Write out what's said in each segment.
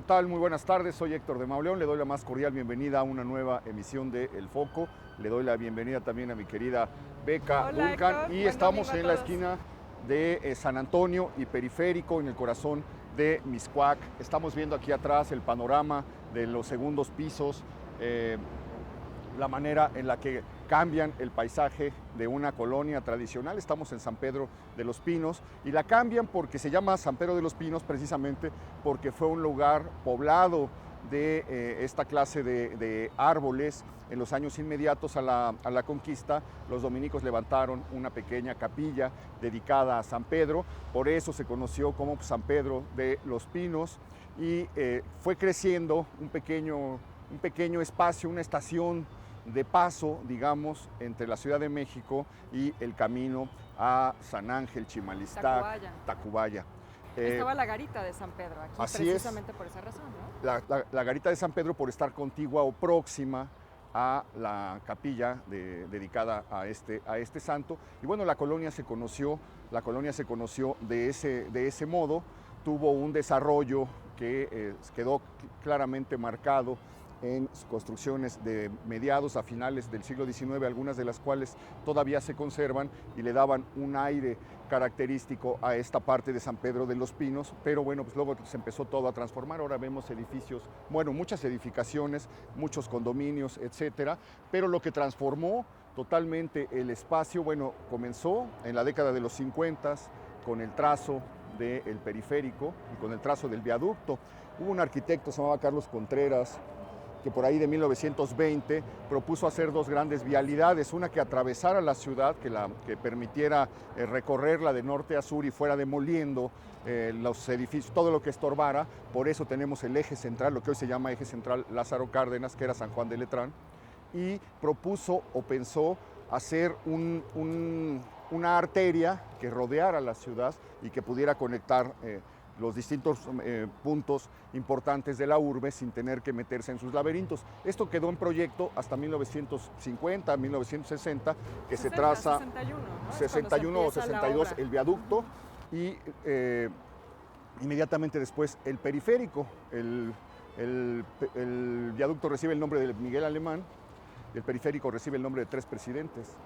tal? Muy buenas tardes, soy Héctor de Mauleón, le doy la más cordial bienvenida a una nueva emisión de El Foco, le doy la bienvenida también a mi querida Beca Hola Duncan Héctor, y buen domingo estamos a en la todos. esquina de San Antonio y Periférico, en el corazón de Mixcoac. Estamos viendo aquí atrás el panorama de los segundos pisos, la manera en la que cambian el paisaje de una colonia tradicional. Estamos en San Pedro de los Pinos y la cambian porque se llama San Pedro de los Pinos precisamente porque fue un lugar poblado de esta clase de árboles. En los años inmediatos a la conquista, los dominicos levantaron una pequeña capilla dedicada a San Pedro, por eso se conoció como San Pedro de los Pinos y fue creciendo un pequeño espacio, una estación de paso, digamos, entre la Ciudad de México y el camino a San Ángel, Chimalistac, Tacubaya. Estaba la garita de San Pedro aquí, precisamente por esa razón, ¿no? La garita de San Pedro por estar contigua o próxima a la capilla dedicada a este santo. Y bueno, la colonia se conoció de ese modo, tuvo un desarrollo que quedó claramente marcado en construcciones de mediados a finales del siglo XIX, algunas de las cuales todavía se conservan y le daban un aire característico a esta parte de San Pedro de los Pinos, pero bueno, pues luego se empezó todo a transformar, ahora vemos edificios, bueno, muchas edificaciones, muchos condominios, etcétera, pero lo que transformó totalmente el espacio, bueno, comenzó en la década de los 50 con el trazo del periférico y con el trazo del viaducto. Hubo un arquitecto, se llamaba Carlos Contreras, que por ahí de 1920 propuso hacer dos grandes vialidades, una que atravesara la ciudad, que permitiera recorrerla de norte a sur y fuera demoliendo los edificios, todo lo que estorbara. Por eso tenemos el eje central, lo que hoy se llama eje central Lázaro Cárdenas, que era San Juan de Letrán, y propuso o pensó hacer una arteria que rodeara la ciudad y que pudiera conectar los distintos puntos importantes de la urbe sin tener que meterse en sus laberintos. Esto quedó en proyecto hasta 1950, 1960, que 60, se traza 61, ¿no? 61 o 62 el viaducto y inmediatamente después el periférico. El viaducto recibe el nombre de Miguel Alemán, el periférico recibe el nombre de tres presidentes: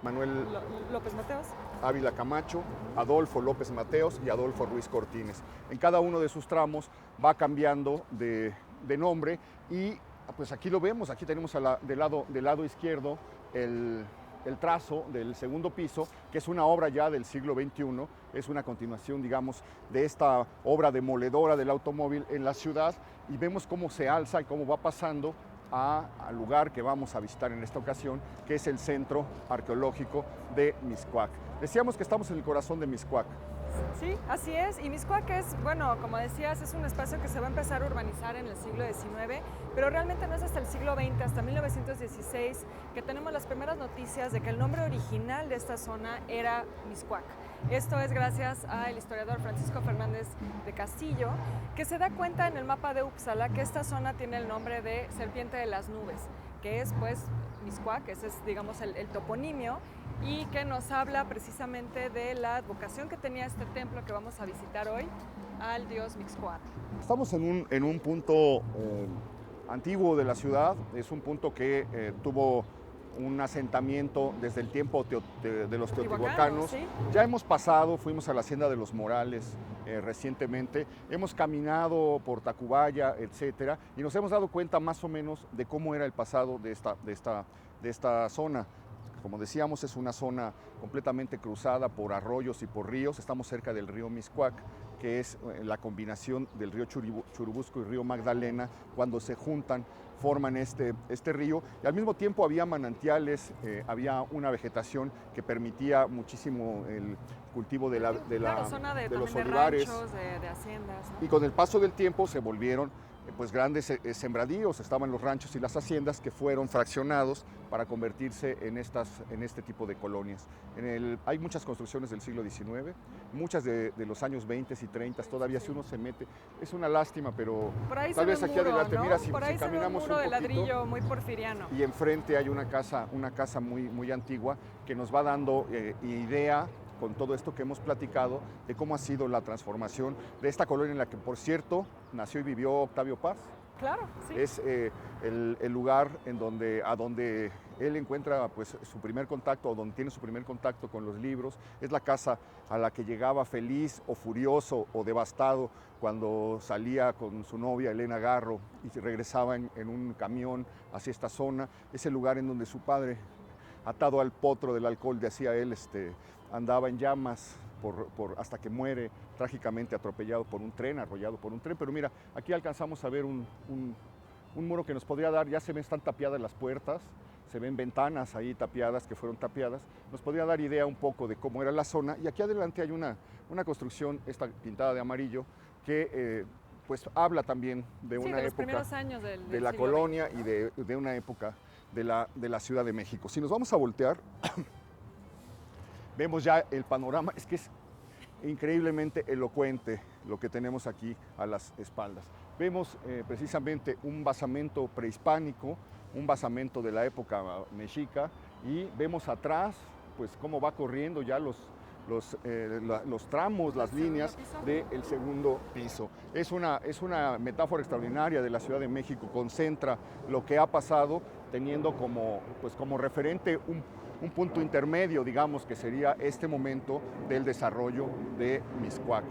Manuel López Mateos, Ávila Camacho, Adolfo López Mateos y Adolfo Ruiz Cortines. En cada uno de sus tramos va cambiando de nombre y pues aquí lo vemos, aquí tenemos del lado izquierdo el trazo del segundo piso, que es una obra ya del siglo XXI, es una continuación, digamos, de esta obra demoledora del automóvil en la ciudad, y vemos cómo se alza y cómo va pasando al lugar que vamos a visitar en esta ocasión, que es el Centro Arqueológico de Mixcoac. Decíamos que estamos en el corazón de Mixcoac. Sí, así es. Y Mixcoac es, bueno, como decías, es un espacio que se va a empezar a urbanizar en el siglo XIX, pero realmente no es hasta el siglo XX, hasta 1916, que tenemos las primeras noticias de que el nombre original de esta zona era Mixcoac. Esto es gracias al historiador Francisco Fernández de Castillo, que se da cuenta en el mapa de Uppsala que esta zona tiene el nombre de Serpiente de las Nubes, que es pues Mixcoac, ese es, digamos, el toponimio, y que nos habla precisamente de la advocación que tenía este templo que vamos a visitar hoy al dios Mixcoac. Estamos en un punto antiguo de la ciudad, es un punto que tuvo un asentamiento desde el tiempo de los teotihuacanos. ¿Sí? Ya hemos pasado, fuimos a la Hacienda de los Morales recientemente, hemos caminado por Tacubaya, etcétera, y nos hemos dado cuenta más o menos de cómo era el pasado de esta zona. Como decíamos, es una zona completamente cruzada por arroyos y por ríos. Estamos cerca del río Mixcoac, que es la combinación del río Churubusco y río Magdalena. Cuando se juntan, forman este río. Y al mismo tiempo había manantiales, había una vegetación que permitía muchísimo el cultivo de los olivares. De ranchos, de haciendas, ¿no? Y con el paso del tiempo se volvieron pues grandes sembradíos, estaban los ranchos y las haciendas que fueron fraccionados para convertirse en este tipo de colonias. Hay muchas construcciones del siglo XIX, muchas de los años 20 y 30, todavía si uno se mete, es una lástima, pero tal vez aquí adelante, ¿no? mira, si caminamos un muro de ladrillo muy porfiriano. Y enfrente hay una casa muy antigua que nos va dando idea con todo esto que hemos platicado de cómo ha sido la transformación de esta colonia en la que, por cierto, nació y vivió Octavio Paz. Claro, sí. Es el lugar a donde él encuentra pues, su primer contacto, o donde tiene su primer contacto con los libros. Es la casa a la que llegaba feliz o furioso o devastado cuando salía con su novia Elena Garro y regresaba en un camión hacia esta zona. Es el lugar en donde su padre, atado al potro del alcohol, decía él, andaba en llamas hasta que muere trágicamente atropellado por un tren, arrollado por un tren. Pero mira, aquí alcanzamos a ver un muro que nos podría dar, ya se ven, están tapiadas las puertas, se ven ventanas ahí tapiadas, que fueron tapiadas, nos podría dar idea un poco de cómo era la zona. Y aquí adelante hay una construcción, esta pintada de amarillo, que pues habla también de una época de la colonia y de una época de la Ciudad de México. Si nos vamos a voltear, vemos ya el panorama. Es que es increíblemente elocuente lo que tenemos aquí a las espaldas. Vemos precisamente un basamento prehispánico, un basamento de la época mexica, y vemos atrás pues cómo va corriendo ya los tramos, las líneas del segundo piso. Es una metáfora extraordinaria de la Ciudad de México, concentra lo que ha pasado teniendo como referente un punto intermedio, digamos, que sería este momento del desarrollo de Mixcoac.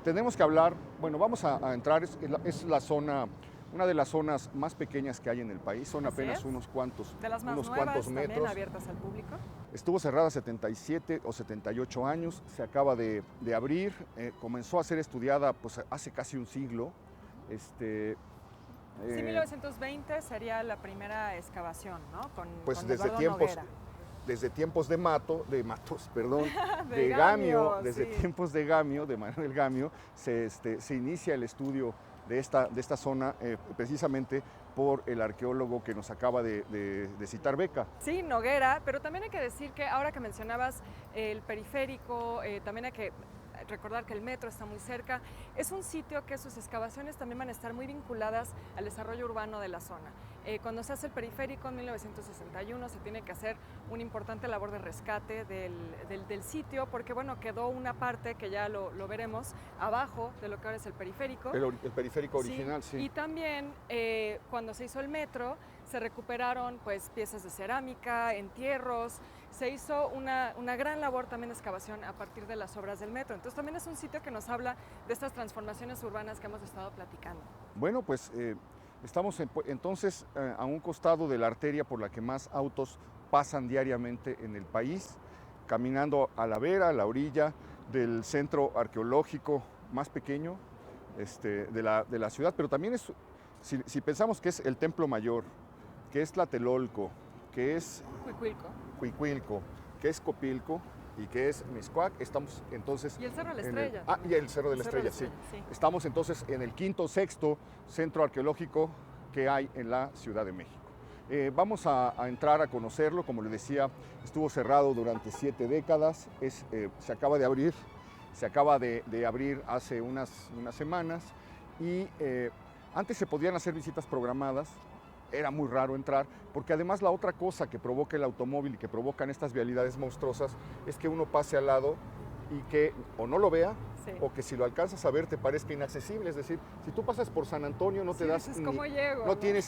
Tenemos que hablar, bueno, vamos a entrar, es la zona, una de las zonas más pequeñas que hay en el país, son apenas unos cuantos de las más unos nuevas, cuantos metros. también abiertas al público. Estuvo cerrada 77 o 78 años, se acaba de abrir, comenzó a ser estudiada pues, hace casi un siglo. Sí, 1920 sería la primera excavación, ¿no? Con desde tiempos de de Gamio, sí. Desde tiempos de Gamio, de Manuel Gamio, se inicia el estudio de esta zona precisamente por el arqueólogo que nos acaba de citar Beca. Sí, Noguera, pero también hay que decir que ahora que mencionabas el periférico, también hay que recordar que el metro está muy cerca. Es un sitio que sus excavaciones también van a estar muy vinculadas al desarrollo urbano de la zona. Cuando se hace el periférico en 1961 se tiene que hacer una importante labor de rescate del sitio, porque bueno, quedó una parte que ya lo veremos abajo de lo que ahora es el periférico. El periférico original, sí. Y también cuando se hizo el metro se recuperaron pues piezas de cerámica, entierros. Se hizo una gran labor también de excavación a partir de las obras del metro. Entonces también es un sitio que nos habla de estas transformaciones urbanas que hemos estado platicando. Bueno, pues estamos entonces a un costado de la arteria por la que más autos pasan diariamente en el país, caminando a la orilla del centro arqueológico más pequeño de la ciudad, pero también es, si pensamos que es el Templo Mayor, que es Tlatelolco, que es Cuicuilco, que es Copilco y que es Mixcoac, estamos entonces... Y el Cerro de la Estrella. Y el Cerro de la Estrella, sí. Estamos entonces en el quinto o sexto centro arqueológico que hay en la Ciudad de México. Vamos a entrar a conocerlo, como le decía, estuvo cerrado durante 7 décadas, se acaba de abrir hace unas semanas y antes se podían hacer visitas programadas. Era muy raro entrar, porque además la otra cosa que provoca el automóvil y que provocan estas vialidades monstruosas es que uno pase al lado y que o no lo vea, sí, o que si lo alcanzas a ver te parezca inaccesible. Es decir, si tú pasas por San Antonio no te das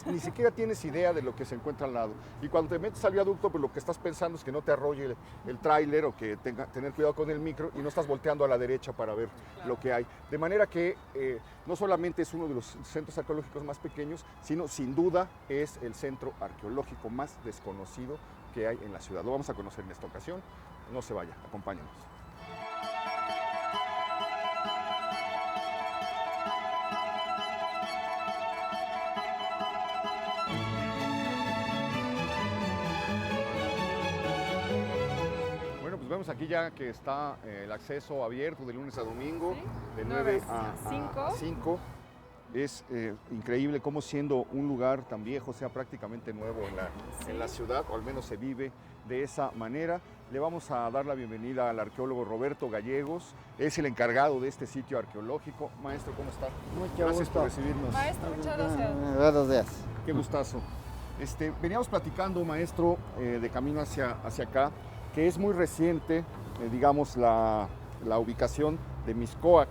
ni siquiera tienes idea de lo que se encuentra al lado. Y cuando te metes al viaducto, pues lo que estás pensando es que no te arrolle el tráiler o que tener cuidado con el micro y no estás volteando a la derecha para ver lo que hay. De manera que no solamente es uno de los centros arqueológicos más pequeños, sino sin duda es el centro arqueológico más desconocido que hay en la ciudad. Lo vamos a conocer en esta ocasión. No se vaya, acompáñanos. Vemos aquí ya que está el acceso abierto de lunes a domingo, sí, de 9 a 5. Es increíble cómo siendo un lugar tan viejo sea prácticamente nuevo en la ciudad, o al menos se vive de esa manera. Le vamos a dar la bienvenida al arqueólogo Roberto Gallegos, es el encargado de este sitio arqueológico. Maestro, ¿cómo está? Gracias por recibirnos. Maestro, muchas gracias. Buenos días. Qué gustazo. Veníamos platicando, maestro, de camino hacia acá, que es muy reciente digamos, la ubicación de Mixcoac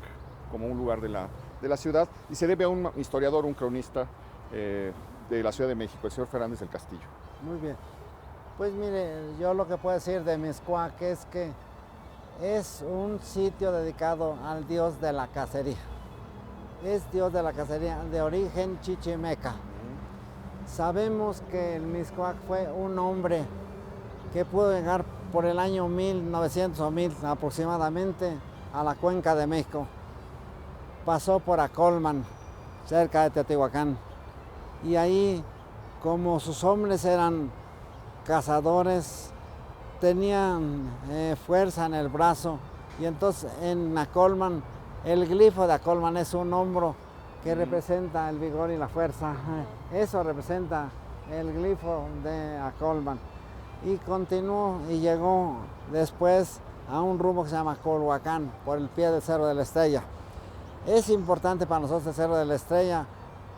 como un lugar de la ciudad, y se debe a un historiador, un cronista de la Ciudad de México, el señor Fernández del Castillo. Muy bien. Pues mire, yo lo que puedo decir de Mixcoac es que es un sitio dedicado al dios de la cacería. Es dios de la cacería de origen chichimeca. Sabemos que el Mixcoac fue un hombre que pudo llegar por el año 1900 o 1000 aproximadamente a la Cuenca de México. Pasó por Acolman, cerca de Teotihuacán, y ahí, como sus hombres eran cazadores, tenían fuerza en el brazo, y entonces en Acolman, el glifo de Acolman es un hombro que representa el vigor y la fuerza. Eso representa el glifo de Acolman. Y continuó y llegó después a un rumbo que se llama Colhuacán, por el pie del Cerro de la Estrella. Es importante para nosotros el Cerro de la Estrella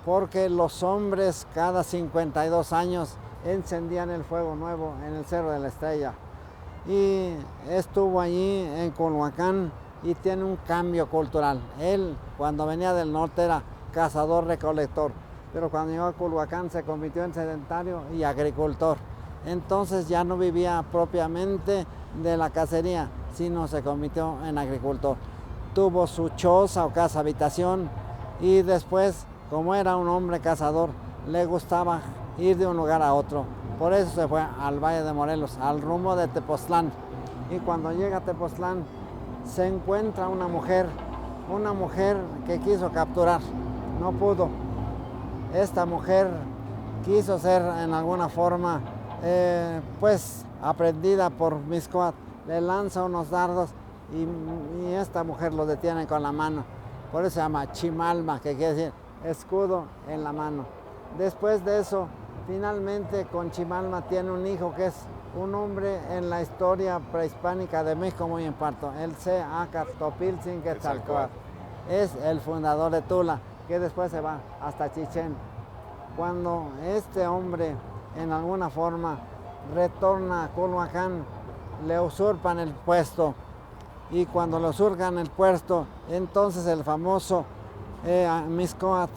porque los hombres cada 52 años encendían el fuego nuevo en el Cerro de la Estrella. Y estuvo allí en Colhuacán y tiene un cambio cultural. Él, cuando venía del norte, era cazador-recolector, pero cuando llegó a Colhuacán se convirtió en sedentario y agricultor. Entonces ya no vivía propiamente de la cacería, sino se convirtió en agricultor. Tuvo su choza o casa habitación y después, como era un hombre cazador, le gustaba ir de un lugar a otro. Por eso se fue al Valle de Morelos, al rumbo de Tepoztlán. Y cuando llega a Tepoztlán, se encuentra una mujer que quiso capturar, no pudo. Esta mujer quiso ser en alguna forma pues aprendida por Mixcoac, le lanza unos dardos y esta mujer lo detiene con la mano. Por eso se llama Chimalma, que quiere decir escudo en la mano. Después de eso, finalmente con Chimalma tiene un hijo que es un hombre en la historia prehispánica de México muy impacto, el Acatopiltzin-Quetzalcóatl. Es el fundador de Tula, que después se va hasta Chichén. Cuando este hombre en alguna forma retorna a Culhuacán, le usurpan el puesto, y cuando le usurpan el puesto, entonces el famoso Mixcoac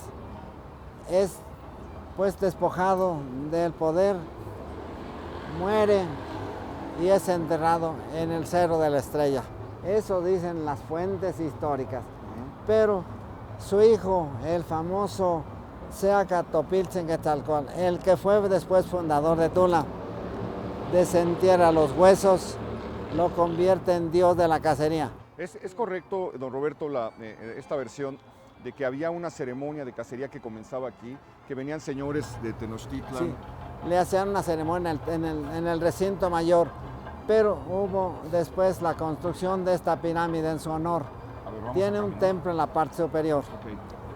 es pues despojado del poder, muere y es enterrado en el Cerro de la Estrella. Eso dicen las fuentes históricas. Pero su hijo, el famoso Acatopiltzin-Quetzalcóatl, el que fue después fundador de Tula, desentierra los huesos, lo convierte en dios de la cacería. Es correcto, don Roberto, esta versión de que había una ceremonia de cacería que comenzaba aquí, que venían señores de Tenochtitlan. Sí, le hacían una ceremonia en el recinto mayor, pero hubo después la construcción de esta pirámide en su honor. Ver, tiene un templo en la parte superior.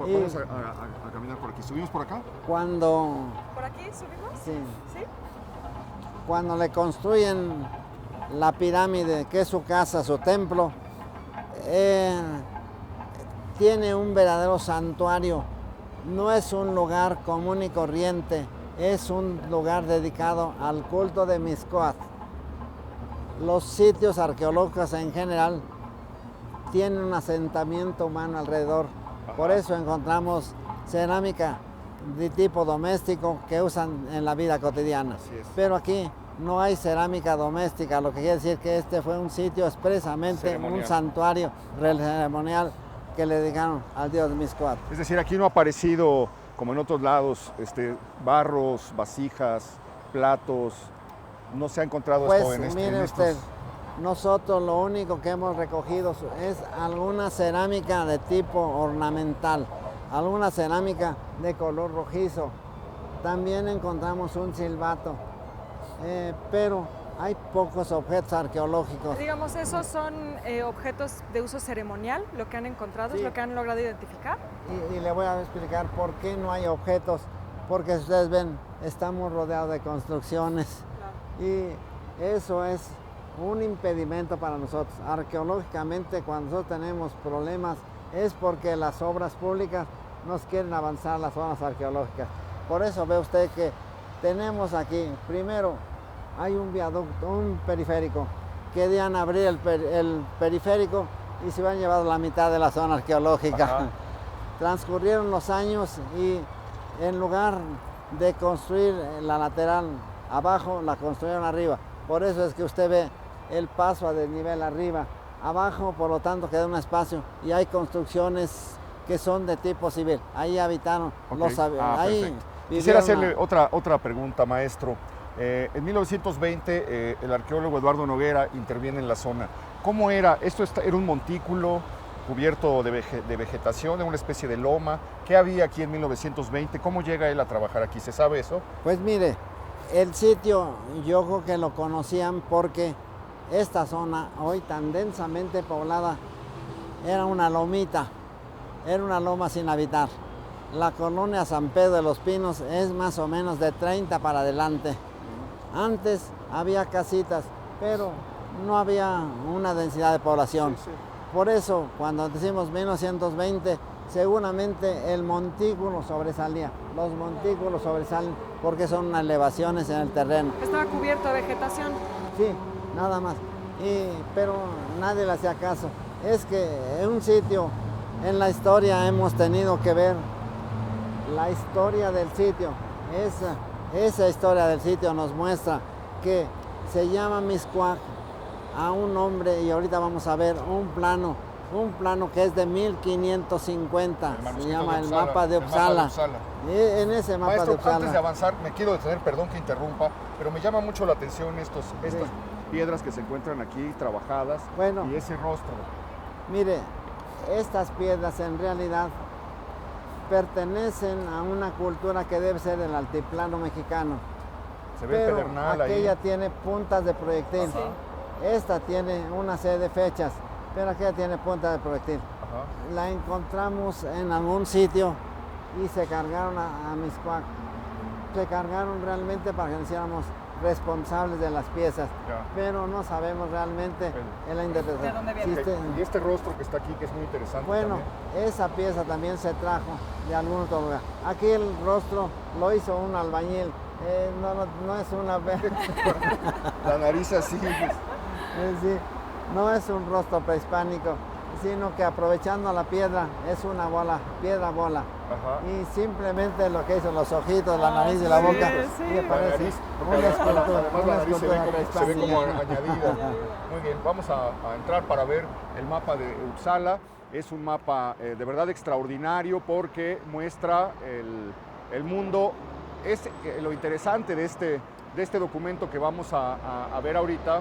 Okay. Vamos a caminar por aquí. ¿Subimos por acá? Cuando... ¿Por aquí subimos? Sí. ¿Sí? Cuando le construyen la pirámide, que es su casa, su templo, tiene un verdadero santuario. No es un lugar común y corriente, es un lugar dedicado al culto de Mixcoac. Los sitios arqueológicos en general tienen un asentamiento humano alrededor. Por eso encontramos cerámica de tipo doméstico que usan en la vida cotidiana. Pero aquí no hay cerámica doméstica, lo que quiere decir que este fue un sitio expresamente, un santuario ceremonial que le dedicaron al dios Mixcoac. Es decir, aquí no ha aparecido, como en otros lados, barros, vasijas, platos, no se ha encontrado pues, esto en este. Mire usted, nosotros lo único que hemos recogido es alguna cerámica de tipo ornamental, alguna cerámica de color rojizo. También encontramos un silbato, pero hay pocos objetos arqueológicos. Digamos, esos son objetos de uso ceremonial, lo que han encontrado, es lo que han logrado identificar. Y le voy a explicar por qué no hay objetos, porque si ustedes ven, estamos rodeados de construcciones. Claro. Y eso es un impedimento para nosotros. Arqueológicamente, cuando nosotros tenemos problemas, es porque las obras públicas nos quieren avanzar las zonas arqueológicas. Por eso ve usted que tenemos aquí, primero, hay un viaducto, un periférico, querían abrir el periférico y se habían llevado la mitad de la zona arqueológica. Ajá. Transcurrieron los años y en lugar de construir la lateral abajo, la construyeron arriba. Por eso es que usted ve el paso a desnivel arriba. Abajo, por lo tanto, queda un espacio y hay construcciones que son de tipo civil. Ahí habitaron los ahí. Quisiera hacerle otra pregunta, maestro. En 1920 el arqueólogo Eduardo Noguera interviene en la zona. ¿Cómo era? ¿Esto era un montículo cubierto de vegetación, de una especie de loma? ¿Qué había aquí en 1920? ¿Cómo llega él a trabajar aquí? ¿Se sabe eso? Pues mire, el sitio yo creo que lo conocían porque esta zona, hoy tan densamente poblada, era una lomita, era una loma sin habitar. La colonia San Pedro de los Pinos es más o menos de 30 para adelante. Antes había casitas, pero no había una densidad de población. Sí, sí. Por eso, cuando decimos 1920, seguramente el montículo sobresalía. Los montículos sobresalen porque son unas elevaciones en el terreno. Estaba cubierto de vegetación. Sí, nada más. Pero nadie le hacía caso. Es que en un sitio, en la historia hemos tenido que ver la historia del sitio. Esa historia del sitio nos muestra que se llama Mixcoac a un nombre, y ahorita vamos a ver un plano que es de 1550, se llama el mapa de Uppsala. En ese mapa Maestro, de Uppsala. antes de avanzar, me quiero detener, perdón que interrumpa, pero me llama mucho la atención estas piedras que se encuentran aquí trabajadas, Bueno. y ese rostro. Mire, estas piedras en realidad pertenecen a una cultura que debe ser del altiplano mexicano. Se ve el Pero pedernal aquella ahí. tiene puntas de proyectil. Sí. Esta tiene una serie de fechas, pero aquella tiene punta de proyectil. Ajá. La encontramos en algún sitio y se cargaron a Mixcoac. Se cargaron realmente para que nos hiciéramos responsables de las piezas, Ya. pero no sabemos realmente en la interpretación. ¿De dónde viene? Si usted- Y este rostro que está aquí, que es muy interesante Bueno, también. esa pieza también se trajo de algún otro lugar. Aquí el rostro lo hizo un albañil, no es una... La nariz así. Sí, no es un rostro prehispánico, sino que aprovechando la piedra es una bola, piedra bola. Ajá. Y simplemente lo que hizo los ojitos, la nariz y la sí, boca, sí. y La parece nariz, porque una escultura, además la nariz se ve como prehispánica. añadida. Muy bien, vamos a entrar para ver el mapa de Uppsala. Es un mapa de verdad extraordinario porque muestra el mundo. Lo interesante de este documento que vamos a ver ahorita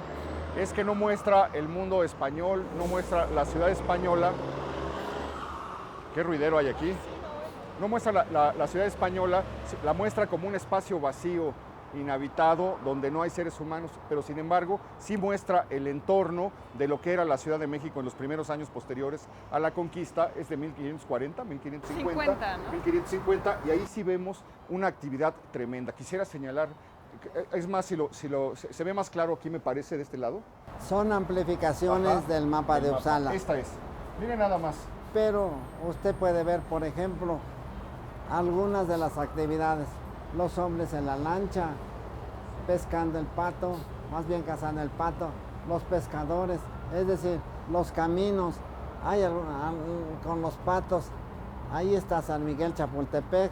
es que no muestra el mundo español, no muestra la ciudad española. ¿Qué ruidero hay aquí? No muestra la ciudad española, la muestra como un espacio vacío, inhabitado, donde no hay seres humanos, pero sin embargo sí muestra el entorno de lo que era la Ciudad de México en los primeros años posteriores a la conquista. Es de 1540, 1550, 50, ¿no? 1550, y ahí sí vemos una actividad tremenda. Quisiera señalar, es más, se ve más claro aquí, me parece, de este lado. Son amplificaciones Ajá, del mapa del de mapa. Uppsala. Esta es. Mire nada más. Pero usted puede ver, por ejemplo, algunas de las actividades. Los hombres en la lancha, pescando el pato, más bien cazando el pato, los pescadores, es decir, los caminos, con los patos. Ahí está San Miguel Chapultepec,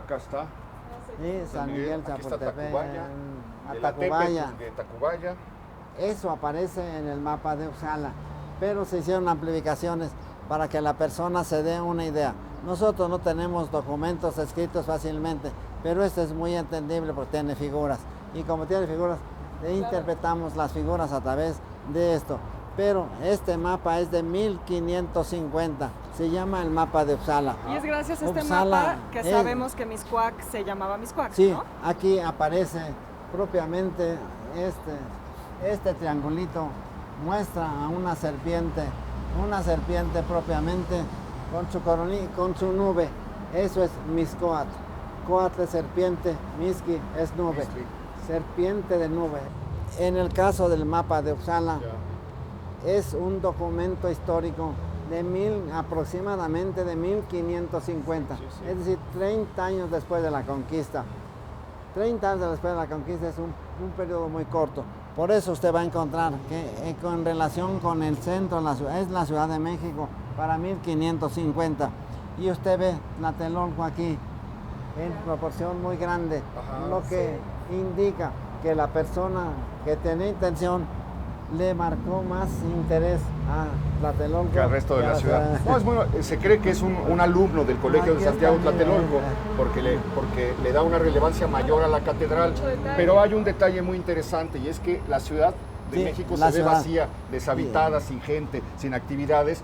Acá está. sí, San Miguel Aquí está Chapultepec, Tacubaya, a el Atépetl Tacubaya. de Tacubaya. Eso aparece en el mapa de Uppsala, pero se hicieron amplificaciones para que la persona se dé una idea. Nosotros no tenemos documentos escritos fácilmente, pero este es muy entendible porque tiene figuras. Y como tiene figuras, interpretamos las figuras a través de esto. Pero este mapa es de 1550, se llama el mapa de Uppsala. Y es gracias a este Uppsala mapa que es- sabemos que Mixcoac se llamaba Mixcoac, Sí, ¿no? aquí aparece propiamente este triangulito, muestra a una serpiente propiamente con su nube. Eso es Mixcoac. Coatl es serpiente, Mixqui es nube, Mixqui. serpiente de nube. En el caso del mapa de Uppsala, es un documento histórico de aproximadamente de 1550, Sí, sí. es decir, 30 años después de la conquista. 30 años después de la conquista es un periodo muy corto, Por eso usted va a encontrar que con relación con el centro, es la Ciudad de México para 1550. Y usted ve Tlatelolco aquí en proporción muy grande, Ajá, lo que indica que la persona que tenía intención le marcó más interés a Tlatelolco que al resto de que a la ciudad. No, es bueno, se cree que es un alumno del Colegio de Aquí Santiago está, Tlatelolco, mira. porque le da una relevancia mayor a la catedral. Mucho detalle. Pero hay un detalle muy interesante, y es que la Ciudad de Sí, México la se ve ciudad. vacía, deshabitada, sin gente, sin actividades,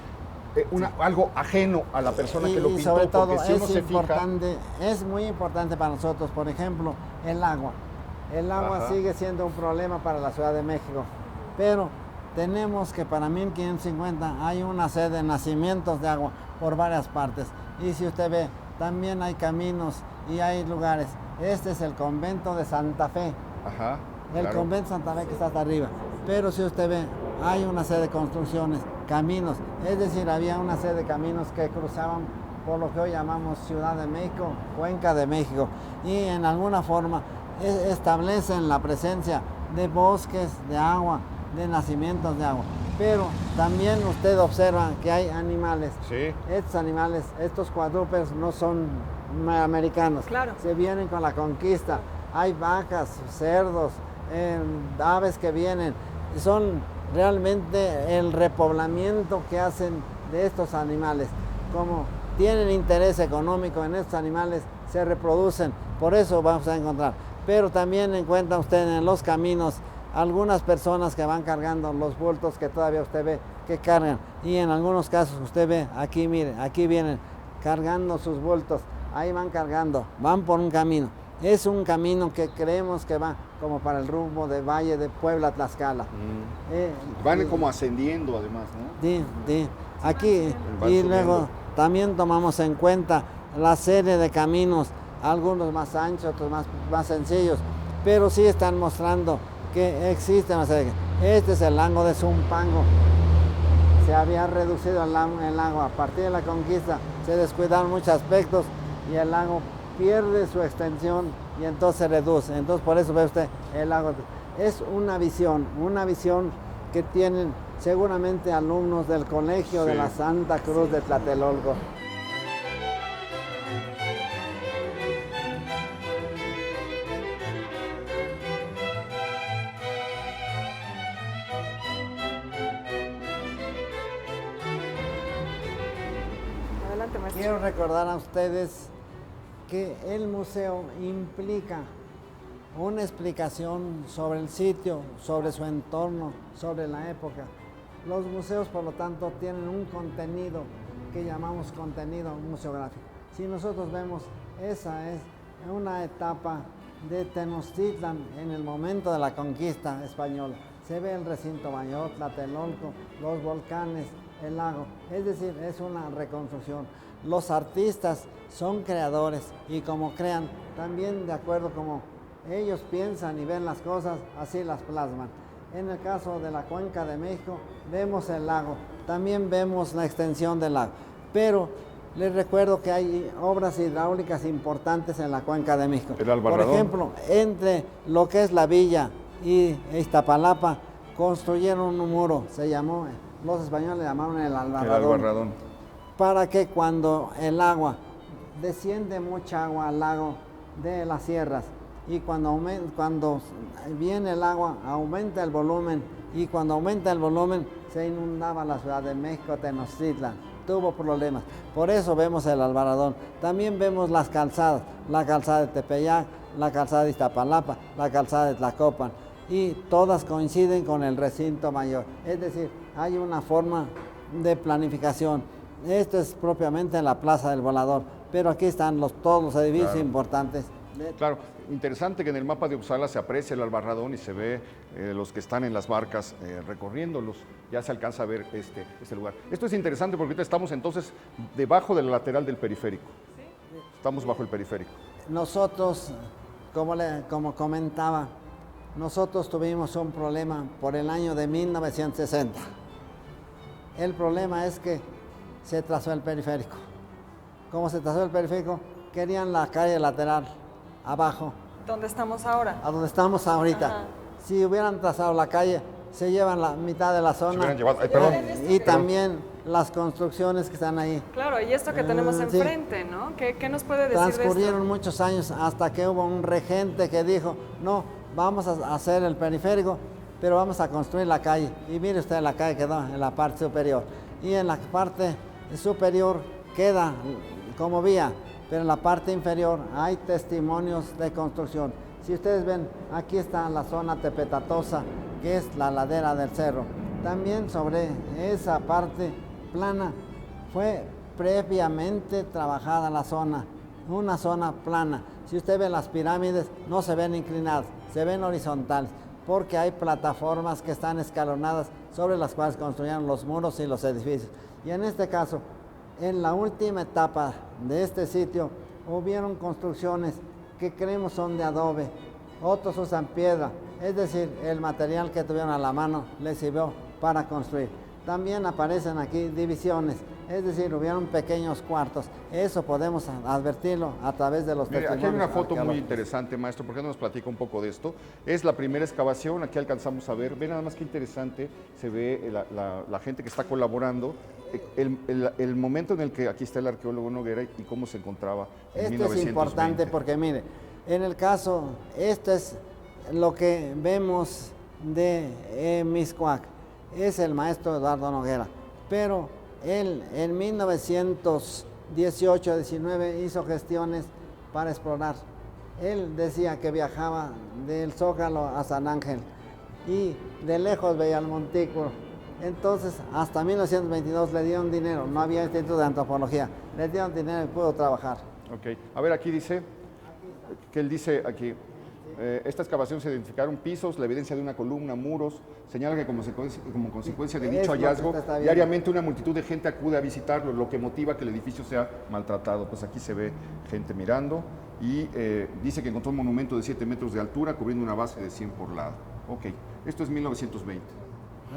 algo ajeno a la persona que lo Y pintó, sobre todo porque si uno es se fija... importante, es muy importante para nosotros, por ejemplo, el agua. El agua Ajá. sigue siendo un problema para la Ciudad de México, pero tenemos que para 1550 hay una sede de nacimientos de agua por varias partes. Y si usted ve, también hay caminos y hay lugares. Este es el convento de Santa Fe, Ajá, el claro. convento de Santa Fe que está hasta arriba. Pero si usted ve, hay una serie de construcciones, caminos, es decir, había una serie de caminos que cruzaban por lo que hoy llamamos Ciudad de México, Cuenca de México, y en alguna forma establecen la presencia de bosques, de agua, de nacimientos de agua. Pero también usted observa que hay animales. Sí. Estos animales, estos cuadrúpedos no son americanos, Claro. se vienen con la conquista. Hay vacas, cerdos, aves que vienen. Son realmente el repoblamiento que hacen de estos animales. Como tienen interés económico en estos animales, se reproducen. Por eso vamos a encontrar. Pero también encuentra usted en los caminos algunas personas que van cargando los bultos que todavía usted ve que cargan. Y en algunos casos usted ve, aquí mire, aquí vienen cargando sus bultos. Ahí van cargando, van por un camino. Es un camino que creemos que va como para el rumbo de Valle de Puebla, Tlaxcala. Van como ascendiendo además, ¿no? Sí, sí. Aquí, Van y subiendo. luego también tomamos en cuenta la serie de caminos, algunos más anchos, otros más sencillos, pero sí están mostrando que existe una serie. Este es el lago de Zumpango. Se había reducido el lago a partir de la conquista, se descuidaron muchos aspectos y el lago pierde su extensión y entonces se reduce. Entonces por eso ve usted el lago. Es una visión que tienen seguramente alumnos del Colegio de Sí. la Santa Cruz de Tlatelolco. Adelante, maestro. Quiero recordar a ustedes que el museo implica una explicación sobre el sitio, sobre su entorno, sobre la época. Los museos, por lo tanto, tienen un contenido que llamamos contenido museográfico. Si nosotros vemos, esa es una etapa de Tenochtitlan en el momento de la conquista española. Se ve el recinto mayor, Tlatelolco, los volcanes, el lago. Es decir, es una reconstrucción. Los artistas son creadores y como crean, también de acuerdo como ellos piensan y ven las cosas, así las plasman. En el caso de la Cuenca de México, vemos el lago, también vemos la extensión del lago. Pero les recuerdo que hay obras hidráulicas importantes en la Cuenca de México. El Albarradón. Por ejemplo, entre lo que es la villa y Iztapalapa, construyeron un muro, se llamó, los españoles le llamaron el Albarradón. El Albarradón. Para que cuando el agua, desciende mucha agua al lago de las sierras, y cuando viene el agua aumenta el volumen, y cuando aumenta el volumen se inundaba la Ciudad de México, Tenochtitlan, tuvo problemas. Por eso vemos el Albarradón. También vemos las calzadas, la calzada de Tepeyac, la calzada de Iztapalapa, la calzada de Tlacopan, y todas coinciden con el recinto mayor. Es decir, hay una forma de planificación. Esto es propiamente la Plaza del Volador, pero aquí están todos los edificios importantes. Claro, interesante que en el mapa de Uppsala se aprecia el Albarradón y se ve los que están en las barcas recorriéndolos. Ya se alcanza a ver este lugar. Esto es interesante porque ahorita estamos entonces debajo de la lateral del periférico. Estamos bajo el periférico. Nosotros, como comentaba, nosotros tuvimos un problema por el año de 1960. El problema es que se trazó el periférico. Como se trazó el periférico, querían la calle lateral abajo, ¿Dónde estamos ahora? a donde estamos ahorita. Ajá. Si hubieran trazado la calle, se llevan la mitad de la Se zona. hubieran llevado, perdón. Y también las construcciones que están ahí. Claro, y esto que tenemos Sí. enfrente, ¿no? ¿Qué nos puede decir de esto? Transcurrieron muchos años hasta que hubo un regente que dijo, no, vamos a hacer el periférico, pero vamos a construir la calle. Y mire usted, la calle quedó en la parte superior. Y en la parte superior queda como vía, pero en la parte inferior hay testimonios de construcción. Si ustedes ven, aquí está la zona tepetatosa, que es la ladera del cerro. También sobre esa parte plana fue previamente trabajada la zona, una zona plana. Si usted ve las pirámides, no se ven inclinadas, se ven horizontales, porque hay plataformas que están escalonadas sobre las cuales construyeron los muros y los edificios. Y en este caso, en la última etapa de este sitio, hubieron construcciones que creemos son de adobe, otros usan piedra, es decir, el material que tuvieron a la mano les sirvió para construir. También aparecen aquí divisiones, es decir, hubieron pequeños cuartos. Eso podemos advertirlo a través de los testimonios. Aquí hay una foto muy arqueológicos. interesante, maestro. ¿Por qué no nos platica un poco de esto? Es la primera excavación, aquí alcanzamos a ver. Ve nada más qué interesante, se ve la gente que está colaborando. El momento en el que aquí está el arqueólogo Noguera y cómo se encontraba en Esto 1920. es importante porque, mire, en el caso, esto es lo que vemos de Mixcoac, es el maestro Eduardo Noguera, pero él en 1918-19 hizo gestiones para explorar. Él decía que viajaba del Zócalo a San Ángel y de lejos veía el montículo. Entonces, hasta 1922 le dieron dinero, no había instituto de antropología, le dieron dinero y pudo trabajar. Ok, a ver, aquí dice, que él dice aquí, esta excavación se identificaron pisos, la evidencia de una columna, muros, señala que como consecuencia de dicho Es lo que hallazgo, usted está viendo. diariamente una multitud de gente acude a visitarlo, lo que motiva que el edificio sea maltratado. Pues aquí se ve gente mirando y dice que encontró un monumento de 7 metros de altura cubriendo una base de 100 por lado. Ok, esto es 1920.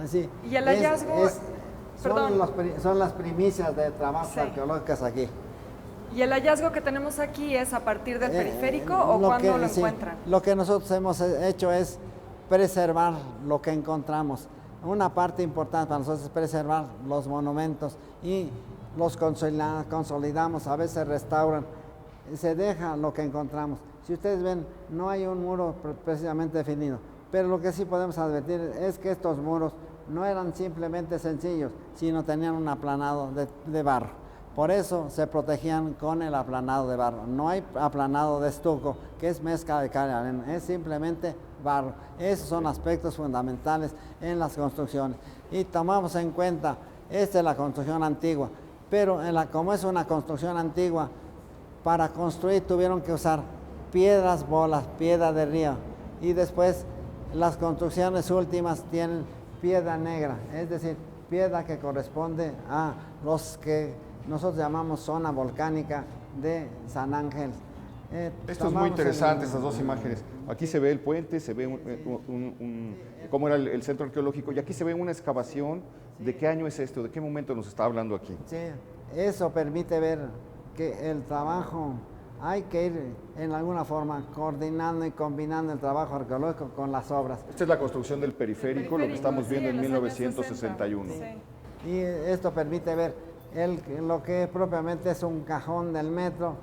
Así. Y el hallazgo, perdón. Son las primicias de trabajos Sí. arqueológicos aquí. ¿Y el hallazgo que tenemos aquí es a partir del periférico o cuándo lo encuentran? Lo que nosotros hemos hecho es preservar lo que encontramos. Una parte importante para nosotros es preservar los monumentos y los consolidamos, a veces restauran, se deja lo que encontramos. Si ustedes ven, no hay un muro precisamente definido, pero lo que sí podemos advertir es que estos muros no eran simplemente sencillos, sino tenían un aplanado de barro. Por eso se protegían con el aplanado de barro. No hay aplanado de estuco, que es mezcla de cal y arena, es simplemente barro. Esos son aspectos fundamentales en las construcciones. Y tomamos en cuenta, esta es la construcción antigua, pero como es una construcción antigua, para construir tuvieron que usar piedras bolas, piedra de río, y después las construcciones últimas tienen piedra negra, es decir, piedra que corresponde a los que nosotros llamamos zona volcánica de San Ángel. Esto es muy interesante, estas dos imágenes. Aquí se ve el puente, se ve cómo era el centro arqueológico, y aquí se ve una excavación. ¿De qué año es esto? ¿De qué momento nos está hablando aquí? Sí, eso permite ver que el trabajo, hay que ir en alguna forma coordinando y combinando el trabajo arqueológico con las obras. Esta es la construcción del periférico, lo que estamos viendo en los años 1961. 60, sí. Y esto permite ver lo que propiamente es un cajón del metro,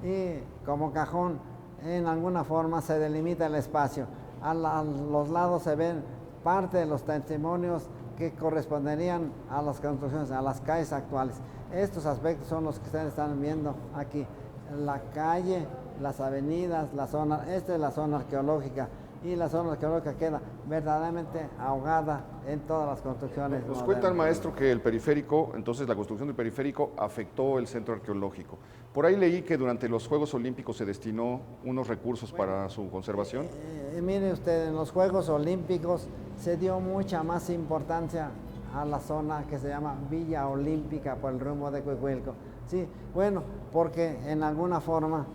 y como cajón en alguna forma se delimita el espacio. A los lados se ven parte de los testimonios que corresponderían a las construcciones, a las calles actuales. Estos aspectos son los que ustedes están viendo aquí. La calle, las avenidas, la zona, esta es la zona arqueológica, y la zona arqueológica queda verdaderamente ahogada en todas las construcciones. Nos modernas. cuenta el maestro que el periférico, entonces la construcción del periférico afectó el centro arqueológico. Por ahí leí que durante los Juegos Olímpicos se destinó unos recursos para su conservación. Mire usted, en los Juegos Olímpicos se dio mucha más importancia a la zona que se llama Villa Olímpica por el rumbo de Cuicuilco. Sí, bueno, porque en alguna forma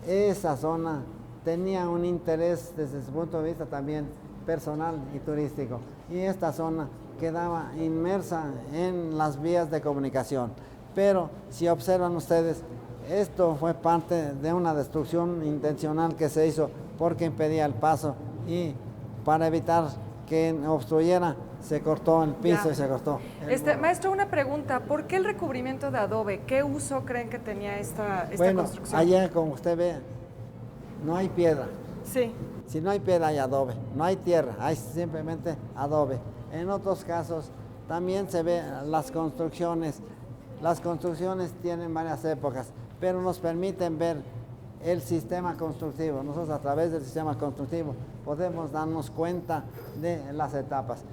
esa zona tenía un interés desde su punto de vista también personal y turístico, y esta zona quedaba inmersa en las vías de comunicación. Pero si observan ustedes, esto fue parte de una destrucción intencional que se hizo porque impedía el paso y para evitar que obstruyera, se cortó el piso Ya. y se cortó. Maestro, una pregunta, ¿por qué el recubrimiento de adobe? ¿Qué uso creen que tenía esta Bueno, construcción? allá como usted ve, no hay piedra. Sí, Si no hay piedra hay adobe, no hay tierra, hay simplemente adobe. En otros casos también se ve las construcciones. Las construcciones tienen varias épocas, pero nos permiten ver el sistema constructivo. Nosotros a través del sistema constructivo podemos darnos cuenta de las etapas.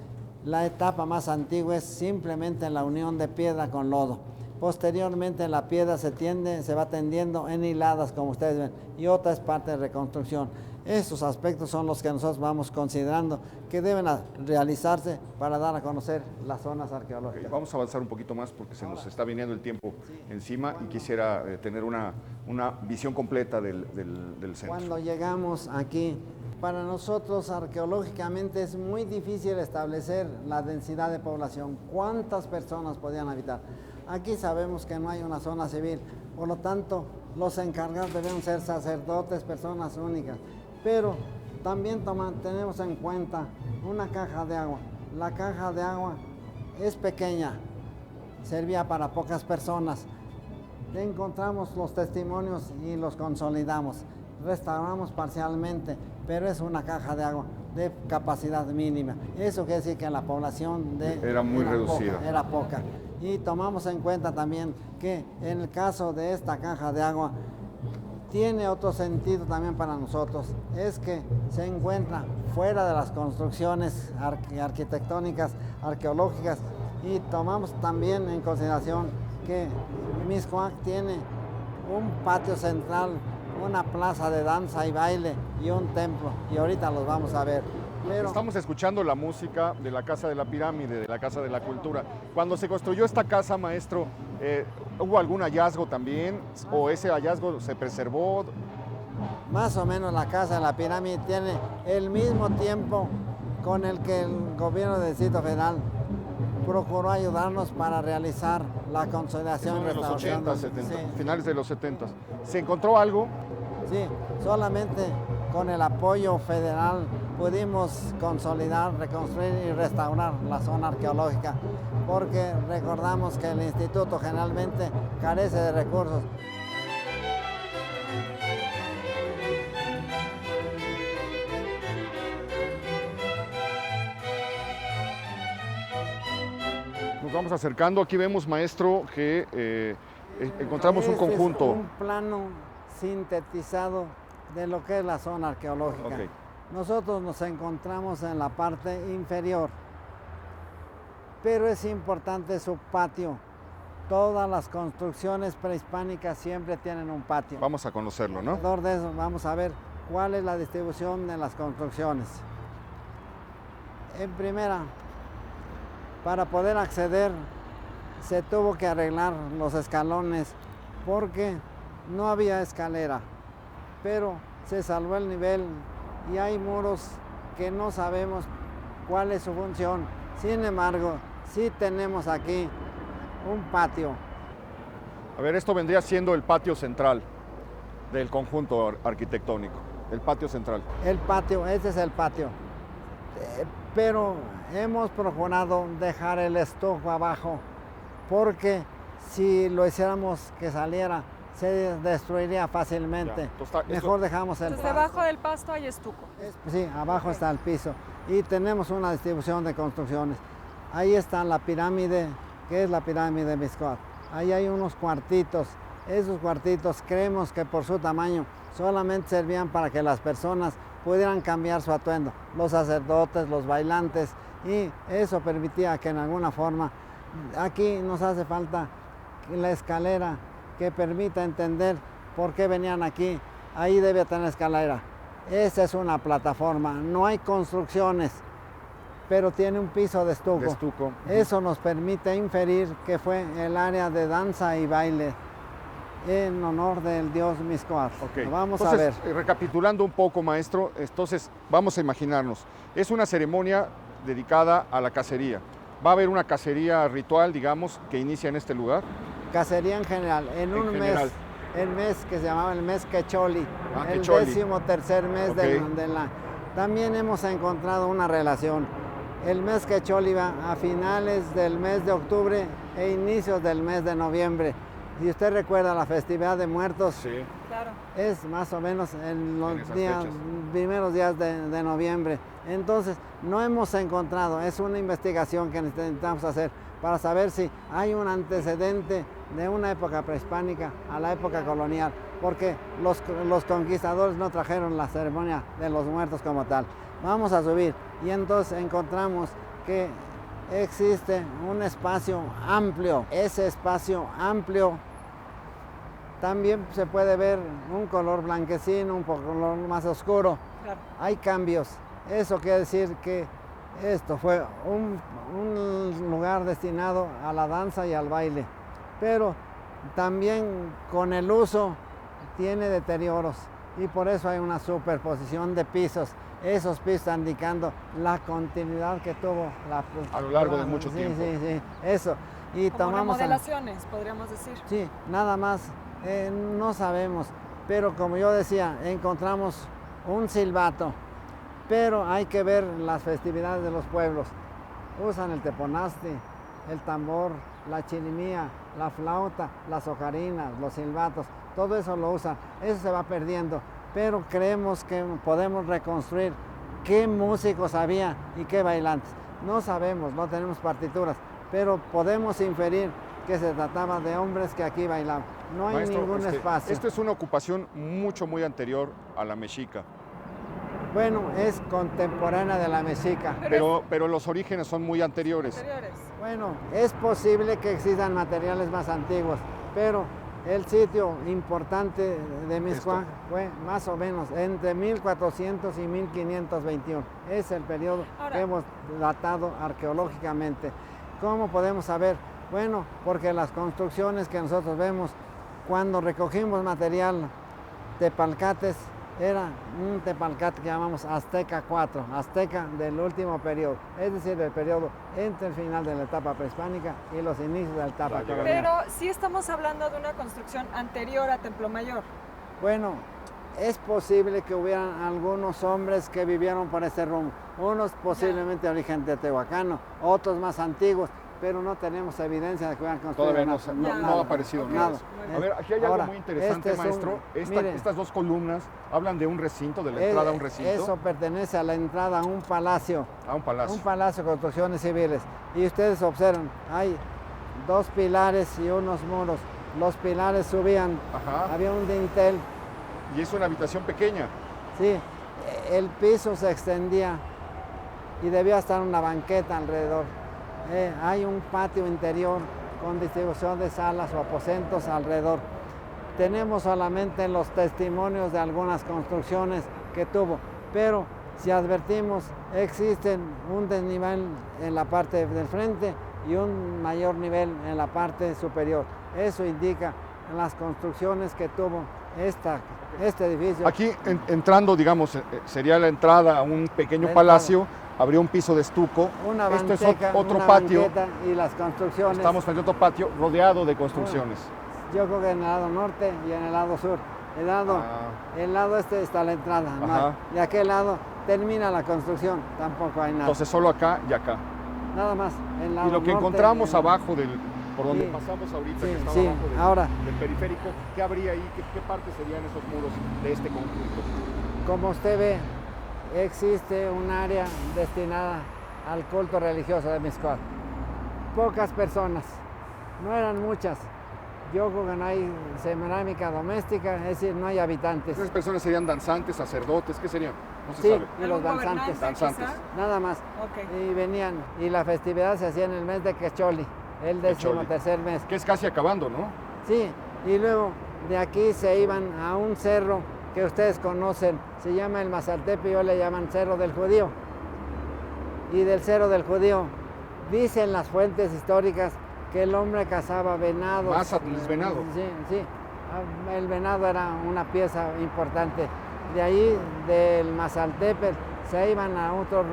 La etapa más antigua es simplemente la unión de piedra con lodo. Posteriormente la piedra se va tendiendo en hiladas, como ustedes ven, y otra es parte de reconstrucción. Estos aspectos son los que nosotros vamos considerando que deben realizarse para dar a conocer las zonas arqueológicas. Ok, vamos a avanzar un poquito más porque se nos está viniendo el tiempo encima y quisiera tener una visión completa del centro. Cuando llegamos aquí, para nosotros arqueológicamente es muy difícil establecer la densidad de población, cuántas personas podían habitar. Aquí sabemos que no hay una zona civil, por lo tanto los encargados deben ser sacerdotes, personas únicas. Pero también tenemos en cuenta una caja de agua. La caja de agua es pequeña, servía para pocas personas. Encontramos los testimonios y los consolidamos. Restauramos parcialmente, pero es una caja de agua de capacidad mínima. Eso quiere decir que la población era muy reducida. Era poca. Y tomamos en cuenta también que en el caso de esta caja de agua, tiene otro sentido también para nosotros, es que se encuentra fuera de las construcciones arquitectónicas, arqueológicas, y tomamos también en consideración que Mixcoac tiene un patio central, una plaza de danza y baile y un templo, y ahorita los vamos a ver. Pero estamos escuchando la música de la Casa de la Pirámide, de la Casa de la Cultura. Cuando se construyó esta casa, maestro, ¿hubo algún hallazgo también? ¿O ese hallazgo se preservó? Más o menos la Casa de la Pirámide tiene el mismo tiempo con el que el gobierno del Distrito Federal procuró ayudarnos para realizar la consolidación De los 80, 70, Sí. finales de los 70. ¿Se encontró algo? Sí, solamente con el apoyo federal pudimos consolidar, reconstruir y restaurar la zona arqueológica, porque recordamos que el instituto generalmente carece de recursos. Nos vamos acercando. Aquí vemos, maestro, que encontramos un Este es conjunto. un plano sintetizado de lo que es la zona arqueológica. Ok. Nosotros nos encontramos en la parte inferior, pero es importante su patio. Todas las construcciones prehispánicas siempre tienen un patio. Vamos a conocerlo, ¿no? Alrededor de eso vamos a ver cuál es la distribución de las construcciones. En primera, para poder acceder se tuvo que arreglar los escalones porque no había escalera, pero se salvó el nivel y hay muros que no sabemos cuál es su función. Sin embargo, sí tenemos aquí un patio. A ver, esto vendría siendo el patio central del conjunto arquitectónico, el patio central. El patio, ese es el patio. Pero hemos procurado dejar el estuco abajo porque si lo hiciéramos que saliera, se destruiría fácilmente. Mejor dejamos el Entonces, pasto. debajo del pasto hay estuco. Sí, abajo está el piso y tenemos una distribución de construcciones. Ahí está la pirámide, que es la pirámide de Mixcoac. Ahí hay unos cuartitos. Esos cuartitos creemos que por su tamaño solamente servían para que las personas pudieran cambiar su atuendo, los sacerdotes, los bailantes, y eso permitía que en alguna forma, aquí nos hace falta la escalera que permita entender por qué venían aquí. Ahí debe tener escalera. Esa es una plataforma, no hay construcciones, pero tiene un piso de estuco. De estuco. Eso nos permite inferir que fue el área de danza y baile en honor del dios Mixcoac. Ok. Vamos Entonces, a ver. recapitulando un poco, maestro, entonces vamos a imaginarnos. Es una ceremonia dedicada a la cacería. Va a haber una cacería ritual, digamos, que inicia en este lugar. Cacería en general, en un general. mes, el mes que se llamaba el mes Quecholi, Ah, el Quecholi. 13º mes Ok. También hemos encontrado una relación. El mes quechol iba a finales del mes de octubre e inicios del mes de noviembre. Si usted recuerda la festividad de muertos, Sí. Claro. es más o menos en los esas días, fechas. primeros días de noviembre. Entonces, no hemos encontrado, es una investigación que necesitamos hacer para saber si hay un antecedente de una época prehispánica a la época colonial, porque los conquistadores no trajeron la ceremonia de los muertos como tal. Vamos a subir y entonces encontramos que existe un espacio amplio. Ese espacio amplio también se puede ver un color blanquecino, un poco color más oscuro. Claro. Hay cambios. Eso quiere decir que esto fue un lugar destinado a la danza y al baile, pero también con el uso tiene deterioros y por eso hay una superposición de pisos. Esos pisos están indicando la continuidad que tuvo A lo largo de mucho sí, tiempo. Sí, eso. Y Como tomamos remodelaciones, podríamos decir. Sí, nada más, no sabemos, pero como yo decía, encontramos un silbato, pero hay que ver las festividades de los pueblos. Usan el teponazti, el tambor, la chirimía, la flauta, las ocarinas, los silbatos, todo eso lo usan, eso se va perdiendo, pero creemos que podemos reconstruir qué músicos había y qué bailantes. No sabemos, no tenemos partituras, pero podemos inferir que se trataba de hombres que aquí bailaban. No hay Maestro, ningún espacio. Esto es una ocupación muy anterior a la mexica, Bueno, es contemporánea de la mexica. pero los orígenes son muy anteriores. Anteriores. Bueno, es posible que existan materiales más antiguos, pero el sitio importante de Mixcoac fue más o menos entre 1400 y 1521. Es el periodo Ahora, que hemos datado arqueológicamente. ¿Cómo podemos saber? Bueno, porque las construcciones que nosotros vemos, cuando recogimos material tepalcates, era un tepalcate que llamamos Azteca 4, Azteca del último periodo, es decir, del periodo entre el final de la etapa prehispánica y los inicios de la etapa colonial. pero sí estamos hablando de una construcción anterior a Templo Mayor. Bueno, es posible que hubieran algunos hombres que vivieron por ese rumbo, unos posiblemente de origen teotihuacano, otros más antiguos, pero no tenemos evidencia de que hubieran construido Todavía nada. no ha aparecido Ok. nada. Nada. A ver, aquí hay algo Ahora, muy interesante, este es un- maestro. mire. Estas dos columnas hablan de un recinto, de la entrada a un recinto, Eso pertenece a la entrada a un palacio. a un palacio. Un palacio de construcciones civiles. Y ustedes observan, hay dos pilares y unos muros. Los pilares subían, Ajá. había un dintel, Y es una habitación pequeña. sí, el piso se extendía y debía estar una banqueta alrededor. Hay un patio interior con distribución de salas o aposentos alrededor. Tenemos solamente los testimonios de algunas construcciones que tuvo, pero si advertimos, existen un desnivel en la parte del frente y un mayor nivel en la parte superior. Eso indica las construcciones que tuvo este edificio. Aquí entrando, digamos, sería la entrada a un pequeño La palacio, habría un piso de estuco. Una Esto es banqueta, otro una patio. banqueta y las construcciones. Estamos frente a otro patio rodeado de construcciones. Yo creo que en el lado norte y en el lado sur. El lado este está la entrada, no hay. Ajá. Y aquel lado termina la construcción, tampoco hay nada. Entonces solo acá y acá. Nada más. El lado Y lo que norte encontramos y el- abajo por donde Sí. pasamos ahorita, Sí, que está sí. abajo Ahora, del periférico, ¿qué habría ahí? ¿Qué parte serían esos muros de este conjunto? como usted ve, existe un área destinada al culto religioso de Mixcoac. Pocas personas, no eran muchas. Yo creo que no hay cerámica doméstica, es decir, no hay habitantes. Esas personas serían danzantes, sacerdotes, ¿qué serían? No se Sí, sabe. y los ¿Algún danzantes, gobernante, Danzantes. quizá? nada más. Ok. Y venían, y la festividad se hacía en el mes de Quecholi, el Quecholi. 13º mes. Que es casi acabando, ¿no? Sí, y luego de aquí se iban a un cerro que ustedes conocen, se llama el Mazaltepe, yo le llaman Cerro del Judío. Y del Cerro del Judío, dicen las fuentes históricas que el hombre cazaba venados. Mazatl es venado. Sí, sí, el venado era una pieza importante. De ahí, del Mazaltepe, se iban a otro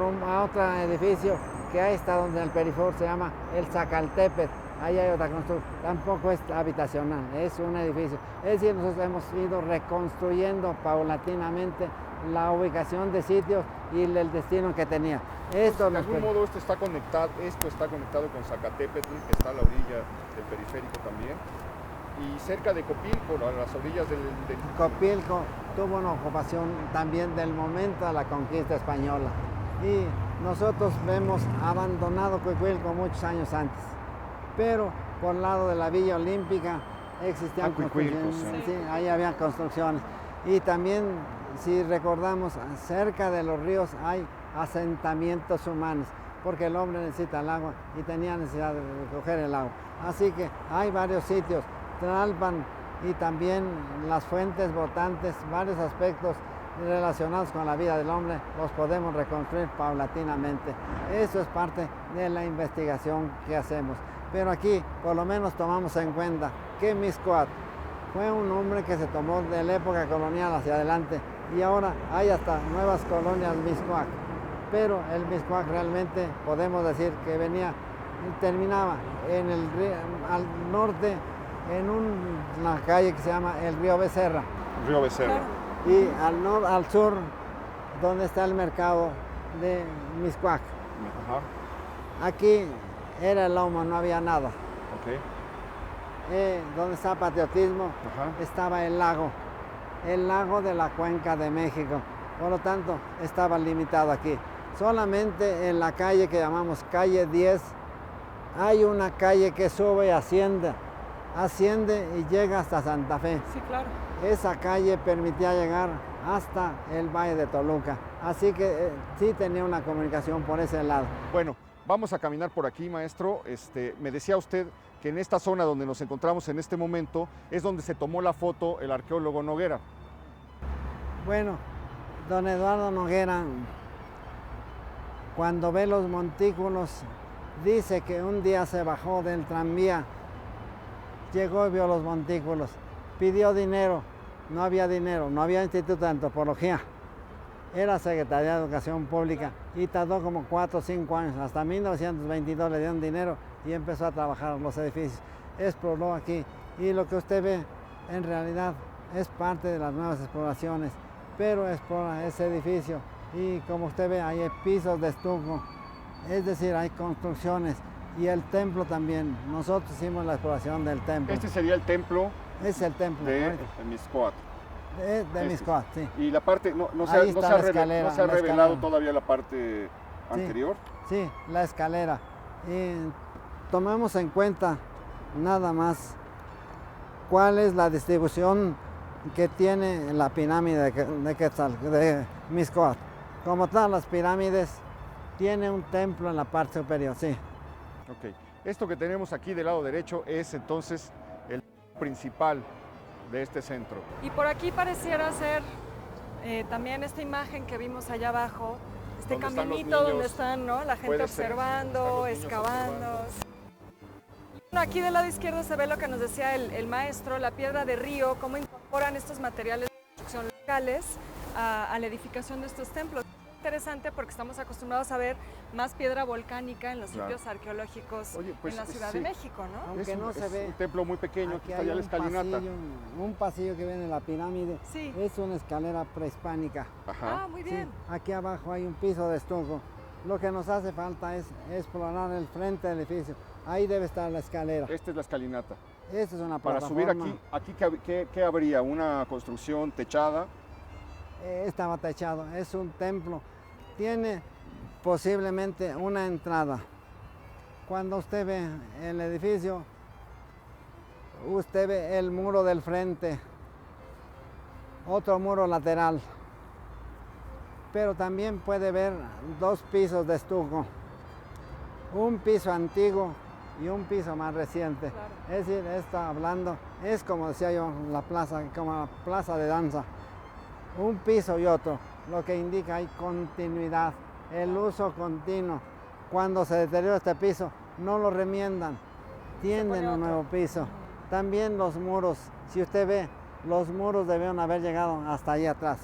edificio que ahí está donde el periférico se llama el Zacaltepet. Ahí hay otra construcción, tampoco es habitacional, es un edificio. Es decir, nosotros hemos ido reconstruyendo paulatinamente la ubicación de sitios y el destino que tenía. Esto De algún modo esto está conectado con Zacatepetl, que está a la orilla del periférico también, y cerca de Copilco, a las orillas del Copilco tuvo una ocupación también del momento de la conquista española. Y nosotros vemos abandonado Copilco muchos años antes. Pero por el lado de la Villa Olímpica existían construcciones, sí, ahí había construcciones. Y también, si recordamos, cerca de los ríos hay asentamientos humanos, porque el hombre necesita el agua y tenía necesidad de recoger el agua. Así que hay varios sitios, Tlalpan y también las fuentes botantes, varios aspectos relacionados con la vida del hombre, los podemos reconstruir paulatinamente. Eso es parte de la investigación que hacemos. Pero aquí, por lo menos, tomamos en cuenta que Mixcoac fue un nombre que se tomó de la época colonial hacia adelante y ahora hay hasta nuevas colonias Mixcoac. Pero el Mixcoac realmente podemos decir que terminaba en el al norte en una calle que se llama el Río Becerra. Río Becerra. Y al sur, donde está el mercado de Mixcoac. Aquí era el lomo, no había nada. Okay. Donde está patriotismo, estaba el lago de la Cuenca de México. Por lo tanto, estaba limitado aquí. Solamente en la calle que llamamos calle 10, hay una calle que sube y asciende y llega hasta Santa Fe. Sí, claro. Esa calle permitía llegar hasta el Valle de Toluca. Así que sí tenía una comunicación por ese lado. Bueno, vamos a caminar por aquí, maestro. Me decía usted que en esta zona donde nos encontramos en este momento es donde se tomó la foto el arqueólogo Noguera. Bueno, don Eduardo Noguera, cuando ve los montículos, dice que un día se bajó del tranvía, llegó y vio los montículos, pidió dinero, no había Instituto de Antropología, era Secretaría de Educación Pública y tardó como 4 o 5 años, hasta 1922 le dieron dinero y empezó a trabajar los edificios. Exploró aquí y lo que usted ve en realidad es parte de las nuevas exploraciones, pero explora ese edificio y como usted ve hay pisos de estuco, es decir, hay construcciones y el templo también. Nosotros hicimos la exploración del templo. Este sería el templo. Es el templo de Mixcoac. De Mixcoac, sí. Y la parte, no se ha revelado todavía la parte anterior. Sí, la escalera. Y tomamos en cuenta nada más cuál es la distribución que tiene la pirámide de Mixcoac. Como todas las pirámides, tiene un templo en la parte superior, sí. Ok. Esto que tenemos aquí del lado derecho es entonces el principal de este centro. Y por aquí pareciera ser también esta imagen que vimos allá abajo, este caminito donde están, ¿no?, la gente observando, excavando. Bueno, aquí del lado izquierdo se ve lo que nos decía el maestro, la piedra de río, cómo incorporan estos materiales de construcción locales a la edificación de estos templos. Interesante porque estamos acostumbrados a ver más piedra volcánica en los sitios arqueológicos en la Ciudad de México, ¿no? Aunque no se ve. Un templo muy pequeño, aquí está ya la escalinata. Un pasillo que viene de la pirámide, sí, es una escalera prehispánica. Ajá. Ah, muy bien. Sí, aquí abajo hay un piso de estuco. Lo que nos hace falta es explorar el frente del edificio. Ahí debe estar la escalera. Esta es la escalinata. Esta es una plataforma. Para subir aquí ¿qué habría? ¿Una construcción techada? Estaba techado, es un templo. Tiene posiblemente una entrada. Cuando usted ve el edificio, usted ve el muro del frente, otro muro lateral, pero también puede ver 2 pisos de estuco, un piso antiguo y un piso más reciente. Claro. Es decir, está hablando, es como decía yo, la plaza, como la plaza de danza, un piso y otro, lo que indica hay continuidad, el uso continuo. Cuando se deteriora este piso, no lo remiendan, tienden un nuevo piso. También los muros, si usted ve, los muros debieron haber llegado hasta allá atrás.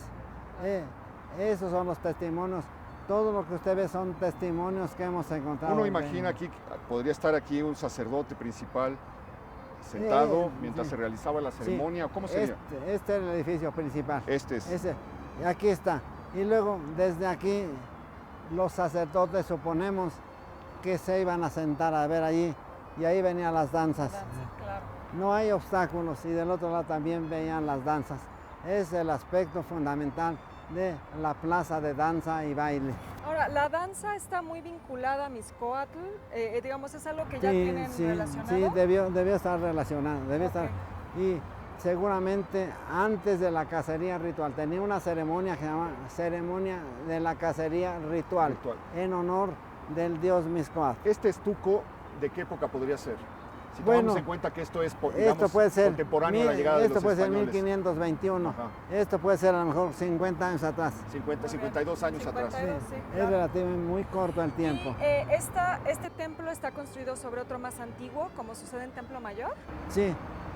Esos son los testimonios. Todo lo que usted ve son testimonios que hemos encontrado. Uno imagina aquí, podría estar aquí un sacerdote principal sentado mientras se realizaba la ceremonia. ¿Cómo sería? Este es el edificio principal. Este es. Y aquí está. Y luego desde aquí los sacerdotes suponemos que se iban a sentar a ver allí y ahí venían las danzas. Claro. No hay obstáculos y del otro lado también veían las danzas. Es el aspecto fundamental de la plaza de danza y baile. Ahora, la danza está muy vinculada a Mixcoatl, digamos, es algo que ya tienen relacionado. Sí, debió estar relacionado, estar. Y seguramente antes de la cacería ritual, tenía una ceremonia que se llama ceremonia de la cacería ritual. En honor del dios Mixcoatl. ¿Este estuco de qué época podría ser? Si tomamos en cuenta que esto es, digamos, esto puede ser, contemporáneo a la llegada de los españoles. Esto puede ser 1521. Ajá. Esto puede ser a lo mejor 50 años atrás. 52 años atrás. Sí, claro. Es relativamente muy corto el tiempo. ¿Y este templo está construido sobre otro más antiguo, como sucede en Templo Mayor? Sí.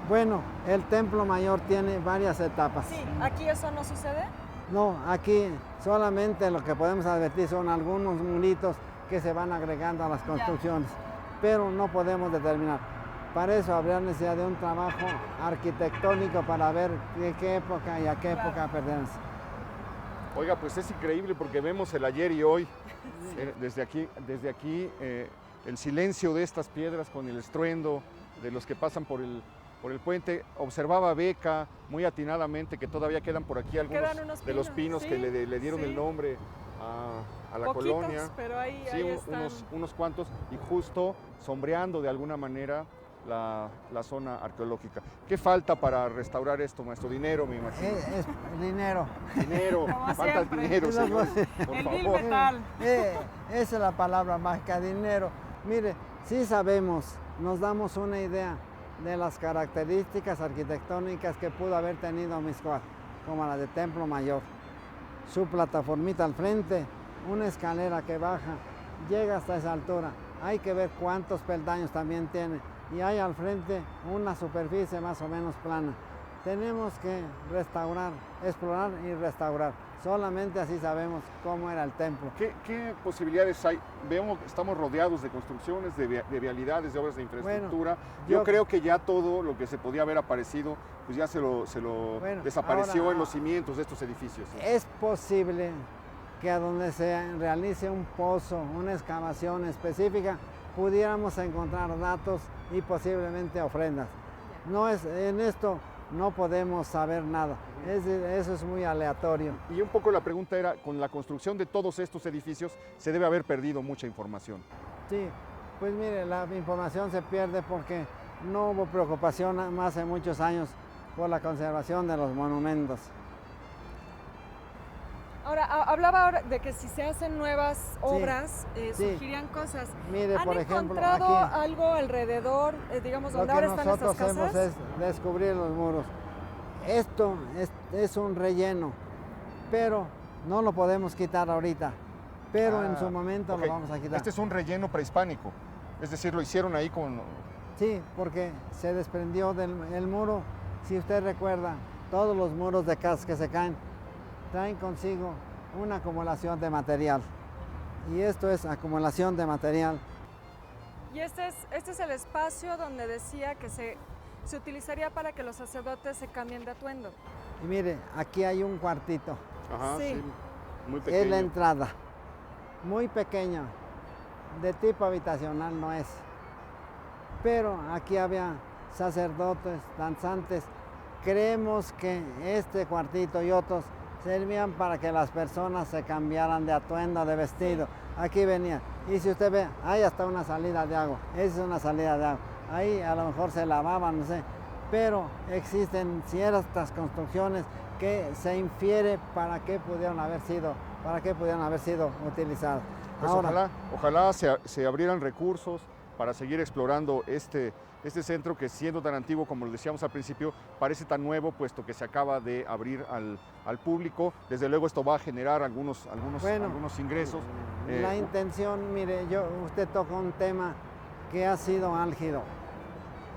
Bueno, el Templo Mayor tiene varias etapas. Sí, ¿aquí eso no sucede? No, aquí solamente lo que podemos advertir son algunos muritos que se van agregando a las construcciones, pero no podemos determinar. Para eso habría necesidad de un trabajo arquitectónico para ver de qué época y a qué época pertenece. Oiga, pues es increíble porque vemos el ayer y hoy, desde aquí el silencio de estas piedras con el estruendo de los que pasan por el puente. Observaba Beca muy atinadamente que todavía quedan por aquí algunos de los pinos que le dieron el nombre a la Poquitos, colonia. Pero ahí están. unos cuantos, y justo sombreando de alguna manera la zona arqueológica. ¿Qué falta para restaurar esto, maestro? Dinero, me imagino. Es dinero. Dinero, falta el dinero, señor. Por favor. Metal. Esa es la palabra mágica, dinero. Mire, sí sabemos, nos damos una idea de las características arquitectónicas que pudo haber tenido Mixcoatl, como la de Templo Mayor. Su plataformita al frente, una escalera que baja, llega hasta esa altura. Hay que ver cuántos peldaños también tiene. Y hay al frente una superficie más o menos plana. Tenemos que restaurar, explorar y restaurar. Solamente así sabemos cómo era el templo. ¿Qué posibilidades hay? Vemos que estamos rodeados de construcciones, de vialidades, de obras de infraestructura. Bueno, yo creo que ya todo lo que se podía haber aparecido, pues ya se lo desapareció ahora, en los cimientos de estos edificios. ¿Sí? Es posible que a donde se realice un pozo, una excavación específica, pudiéramos encontrar datos y posiblemente ofrendas. En esto no podemos saber nada, eso es muy aleatorio. Y un poco la pregunta era, con la construcción de todos estos edificios, se debe haber perdido mucha información. Sí, pues mire, la información se pierde porque no hubo preocupación más de muchos años por la conservación de los monumentos. Ahora, hablaba ahora de que si se hacen nuevas obras, surgirían cosas. Mire, ¿Han por ejemplo, encontrado aquí, algo alrededor, digamos, donde ahora están estas casas? Lo que nosotros hacemos es descubrir los muros. Esto es un relleno, pero no lo podemos quitar ahorita. Pero en su momento lo vamos a quitar. Este es un relleno prehispánico, es decir, lo hicieron ahí con... Sí, porque se desprendió del muro. Si usted recuerda, todos los muros de casas que se caen traen consigo una acumulación de material. Y esto es acumulación de material. Y este es el espacio donde decía que se utilizaría para que los sacerdotes se cambien de atuendo. Y mire, aquí hay un cuartito. Ajá, sí. Muy pequeño. Es la entrada, muy pequeña, de tipo habitacional no es. Pero aquí había sacerdotes, danzantes. Creemos que este cuartito y otros servían para que las personas se cambiaran de atuendo, de vestido. Aquí venía. Y si usted ve, hay hasta una salida de agua. Esa es una salida de agua. Ahí a lo mejor se lavaban, no sé. Pero existen ciertas construcciones que se infiere para qué pudieron haber sido utilizadas. Pues ahora, ojalá se abrieran recursos para seguir explorando este centro que, siendo tan antiguo como lo decíamos al principio, parece tan nuevo, puesto que se acaba de abrir al público. Desde luego esto va a generar algunos ingresos. La intención, mire, usted toca un tema que ha sido álgido.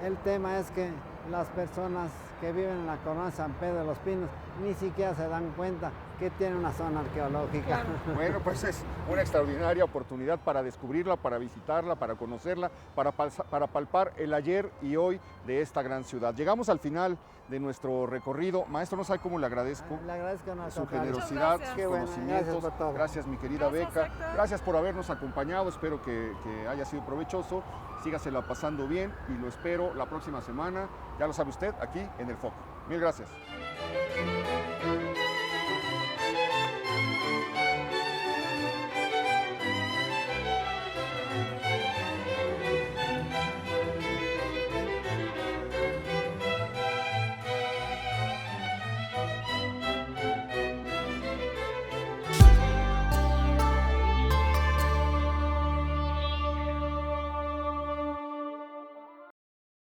El tema es que las personas que viven en la colonia San Pedro de los Pinos ni siquiera se dan cuenta que tiene una zona arqueológica. Claro. Bueno, pues es una extraordinaria oportunidad para descubrirla, para visitarla, para conocerla, para palpar el ayer y hoy de esta gran ciudad. Llegamos al final de nuestro recorrido. Maestro, no sabe cómo le agradezco. Le agradezco a nuestro Su Cari. generosidad, Muchas sus Qué bueno, conocimientos. gracias por todo. Gracias, mi querida Gracias, Beca. Héctor. Gracias por habernos acompañado. Espero que haya sido provechoso. Sígasela pasando bien y lo espero la próxima semana. Ya lo sabe usted, aquí en El Foco. Mil gracias.